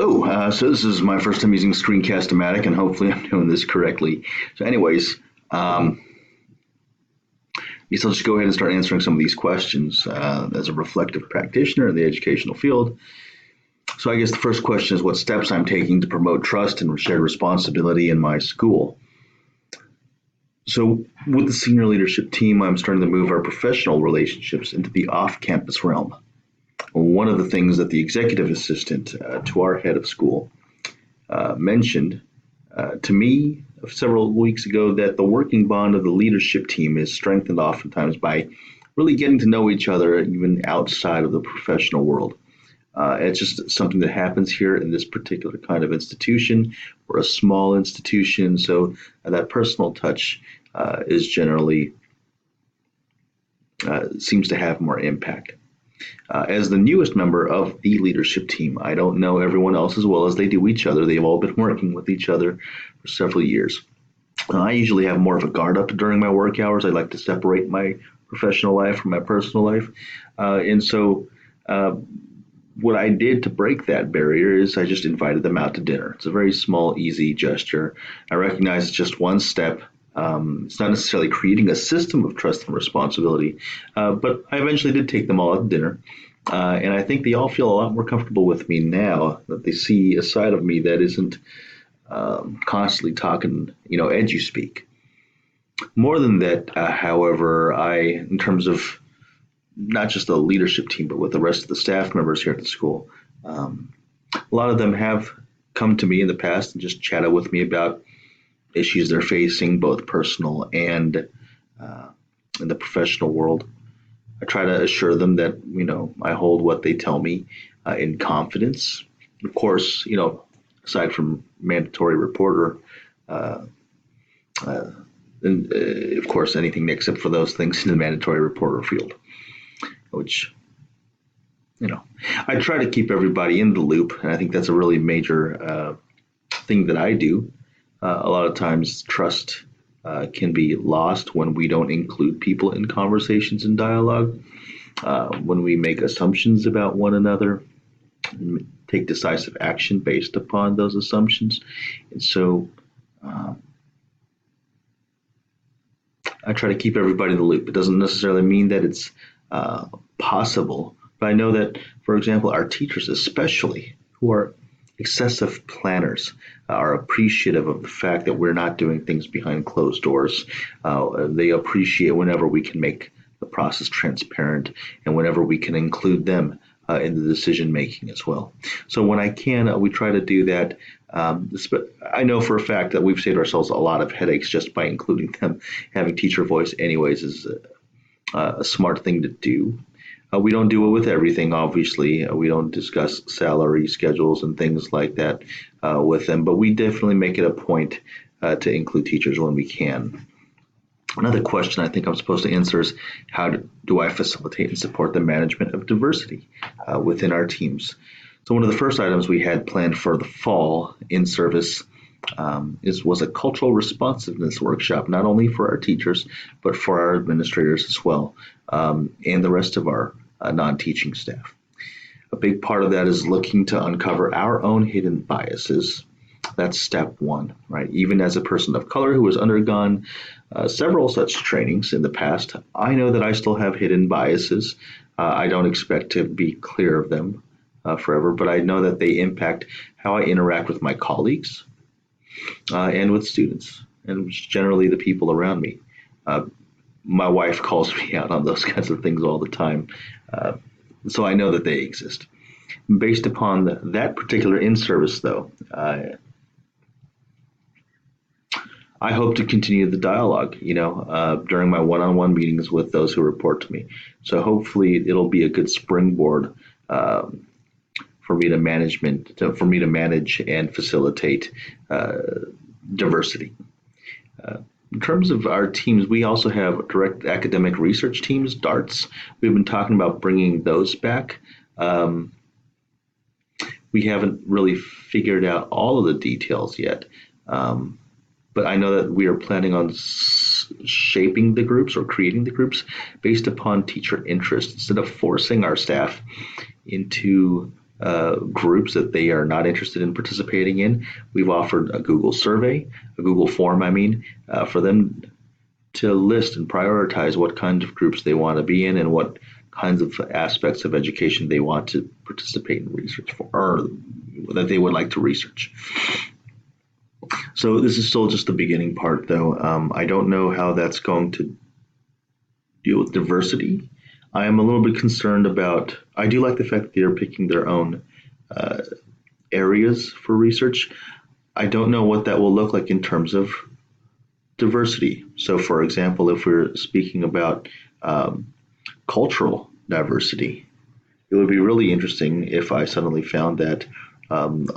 Hello. So this is my first time using Screencast-O-Matic, and hopefully I'm doing this correctly. So anyways, guess I'll just go ahead and start answering some of these questions as a reflective practitioner in the educational field. So I guess the first question is what steps I'm taking to promote trust and shared responsibility in my school. So with the senior leadership team, I'm starting to move our professional relationships into the off-campus realm. One of the things that the executive assistant to our head of school mentioned to me several weeks ago that the working bond of the leadership team is strengthened oftentimes by really getting to know each other even outside of the professional world. It's just something that happens here in this particular kind of institution. We're a small institution, so that personal touch is generally seems to have more impact. As the newest member of the leadership team, I don't know everyone else as well as they do each other. They've all been working with each other for several years. I usually have more of a guard up during my work hours. I like to separate my professional life from my personal life. And so what I did to break that barrier is I just invited them out to dinner. It's a very small, easy gesture. I recognize it's just one step. It's not necessarily creating a system of trust and responsibility, but I eventually did take them all out to dinner. And I think they all feel a lot more comfortable with me now that they see a side of me that isn't constantly talking, edu-speak. More than that, however, in terms of not just the leadership team, but with the rest of the staff members here at the school, a lot of them have come to me in the past and just chatted with me about issues they're facing, both personal and in the professional world. I try to assure them that, I hold what they tell me in confidence. Of course, aside from mandatory reporter, and of course, anything except for those things in the mandatory reporter field, which, I try to keep everybody in the loop. And I think that's a really major thing that I do. A lot of times trust can be lost when we don't include people in conversations and dialogue, when we make assumptions about one another, and take decisive action based upon those assumptions. And so I try to keep everybody in the loop. It doesn't necessarily mean that it's possible, but I know that, for example, our teachers especially, who are excessive planners, are appreciative of the fact that we're not doing things behind closed doors. They appreciate whenever we can make the process transparent and whenever we can include them in the decision making as well. So when I can, we try to do that. I know for a fact that we've saved ourselves a lot of headaches just by including them. Having teacher voice anyways is a smart thing to do. We don't do it with everything, obviously. We don't discuss salary schedules and things like that with them, but we definitely make it a point to include teachers when we can. Another question I think I'm supposed to answer is how do I facilitate and support the management of diversity within our teams? So one of the first items we had planned for the fall in service was a cultural responsiveness workshop, not only for our teachers, but for our administrators as well, and the rest of our non-teaching staff. A big part of that is looking to uncover our own hidden biases. That's step one, right? Even as a person of color who has undergone several such trainings in the past, I know that I still have hidden biases. I don't expect to be clear of them forever, but I know that they impact how I interact with my colleagues and with students, and generally the people around me. My wife calls me out on those kinds of things all the time, so I know that they exist. Based upon that particular in-service, though, I hope to continue the dialogue, during my one-on-one meetings with those who report to me. So hopefully it'll be a good springboard for me to manage and facilitate diversity. In terms of our teams, we also have direct academic research teams, DARTs. We've been talking about bringing those back. We haven't really figured out all of the details yet, but I know that we are planning on shaping the groups or creating the groups based upon teacher interest instead of forcing our staff into groups that they are not interested in participating in. We've offered a Google survey, a Google form, for them to list and prioritize what kinds of groups they want to be in and what kinds of aspects of education they want to participate in research for, or that they would like to research. So this is still just the beginning part, though. I don't know how that's going to deal with diversity. I am a little bit concerned about. I do like the fact that they're picking their own uh, areas for research. I don't know what that will look like in terms of diversity. So, for example, if we're speaking about cultural diversity, it would be really interesting if I suddenly found that um,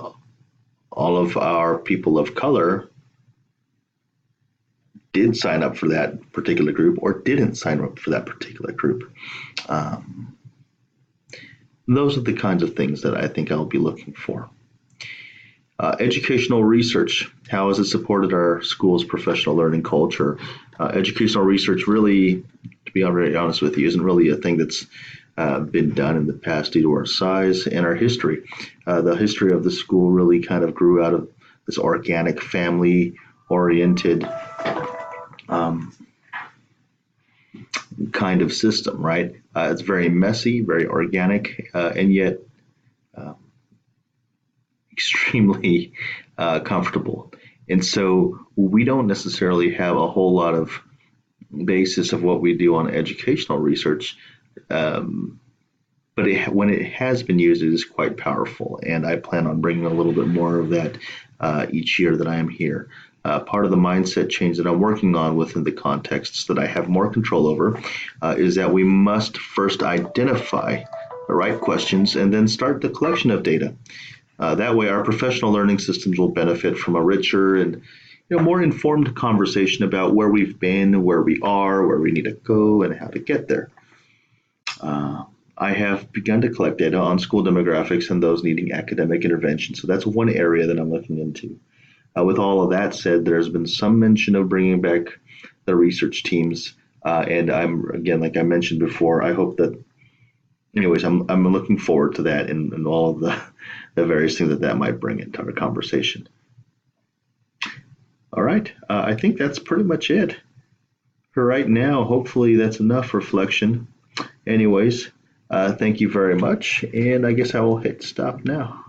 all of our people of color did sign up for that particular group or didn't sign up for that particular group. Um, those are the kinds of things that I think I'll be looking for. Educational research. How has it supported our school's professional learning culture? Educational research really, to be very honest with you, isn't really a thing that's been done in the past due to our size and our history. The history of the school really kind of grew out of this organic, family oriented um, kind of system, right? It's very messy, very organic, and yet uh, extremely comfortable. And so we don't necessarily have a whole lot of basis of what we do on educational research. Um, but when it has been used, it is quite powerful. And I plan on bringing a little bit more of that each year that I am here. Part of the mindset change that I'm working on within the contexts that I have more control over is that we must first identify the right questions and then start the collection of data. That way, our professional learning systems will benefit from a richer and more informed conversation about where we've been, where we are, where we need to go, and how to get there. Uh, I have begun to collect data on school demographics and those needing academic intervention. So that's one area that I'm looking into. With all of that said, there's been some mention of bringing back the research teams. And I'm, again, like I mentioned before, I hope that, anyways, I'm looking forward to that and all of the various things that might bring into our conversation. All right. I think that's pretty much it for right now. Hopefully, that's enough reflection. Anyways, thank you very much. And I guess I will hit stop now.